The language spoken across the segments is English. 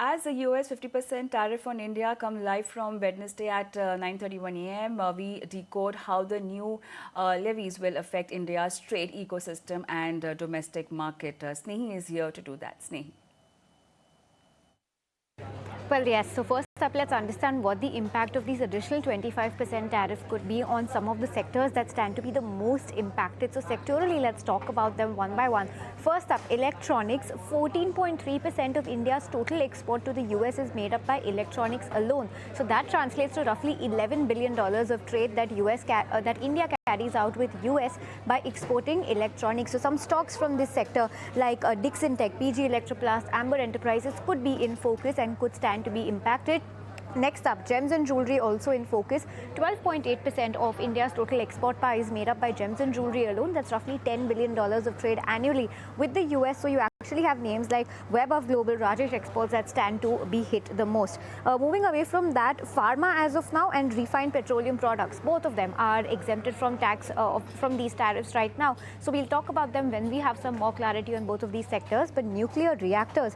as the US 50% tariff on India come live from Wednesday at 9:31 a.m., we decode how the new levies will affect India's trade ecosystem and domestic market. Snehi is here to do that. Snehi. Well, yes. So first up, let's understand what the impact of these additional 25% tariff could be on some of the sectors that stand to be the most impacted. So sectorally, let's talk about them one by one. First up, electronics. 14.3% of India's total export to the US is made up by electronics alone. So that translates to roughly $11 billion of trade that India carries out with US by exporting electronics. So some stocks from this sector like Dixon Tech, PG Electroplast, Amber Enterprises could be in focus and could stand to be impacted. Next up, gems and jewelry also in focus. 12.8% of India's total export pie is made up by gems and jewelry alone. That's roughly $10 billion of trade annually with the US. So you actually have names like Web of Global, Rajesh Exports that stand to be hit the most. Moving away from that, pharma as of now and refined petroleum products, both of them are exempted from tax from these tariffs right now. So we'll talk about them when we have some more clarity on both of these sectors. But nuclear reactors,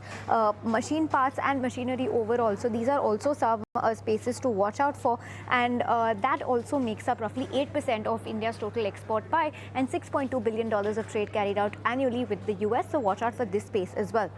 machine parts and machinery overall. So these are also some spaces to watch out for, and that also makes up roughly 8% of India's total export pie and $6.2 billion of trade carried out annually with the US. So watch out for this space as well.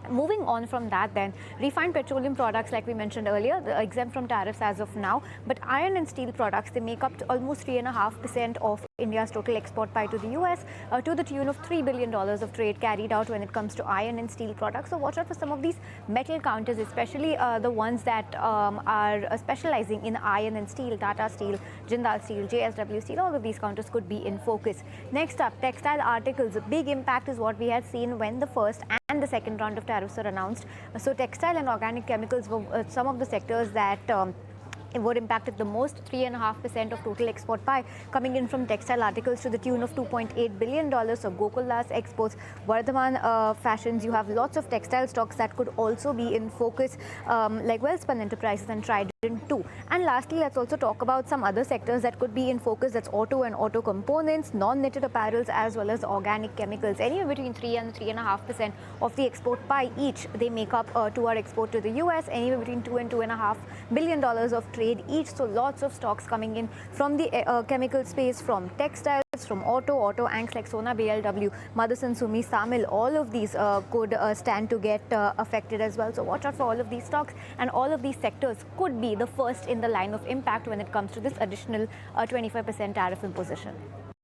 Moving on from that then, refined petroleum products, like we mentioned earlier, they're exempt from tariffs as of now, but iron and steel products, they make up almost 3.5% of India's total export pie to the US, to the tune of $3 billion of trade carried out when it comes to iron and steel products. So watch out for some of these metal counters, especially the ones that are specializing in iron and steel. Tata Steel, Jindal Steel, JSW Steel, all of these counters could be in focus. Next up, textile articles. A big impact is what we had seen when the first and the second round of tariffs are announced. So textile and organic chemicals were some of the sectors that were impacted the most. 3.5% of total export pie coming in from textile articles to the tune of $2.8 billion. So Gokuldas exports, Vardhaman fashions. You have lots of textile stocks that could also be in focus, like Wellspun Enterprises and Trident too. And lastly, let's also talk about some other sectors that could be in focus. That's auto and auto components, non-knitted apparels, as well as organic chemicals. Anywhere between 3 and 3.5% of the export pie each they make up to our export to the US. Anywhere between $2 and $2.5 billion of trade each. So lots of stocks coming in from the chemical space, from textiles, from auto anchors like Sona BLW, Motherson Sumi, Samil. All of these could stand to get affected as well. So watch out for all of these stocks, and all of these sectors could be the first in the line of impact when it comes to this additional 25% tariff imposition.